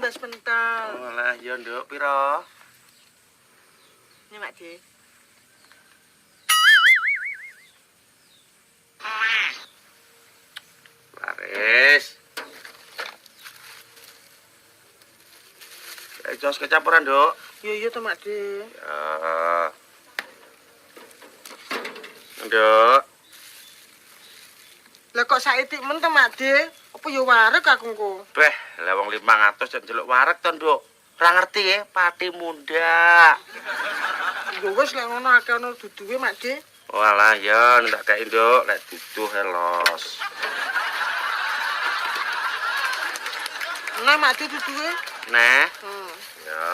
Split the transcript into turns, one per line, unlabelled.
Mbak sebentar.
Alah, ya nduk piro?
Ini Mak De.
Laris. Jos kecampuran, Nduk.
Iya to Mak De.
Ya. Nduk.
Lah kok saiki men to Mak De? Apa ya wareg aku engko?
Beh, lah wong 500 jan njeluk wareg to, Nduk. Ora ngerti ya, pati munda.
Ya wis lek ngono akeh ono duduhe Mak De.
Walah ya, ndak kae Nduk, lek duduh helos.
Nah Mak De duduhe.
Nah,
Hmm.
ya.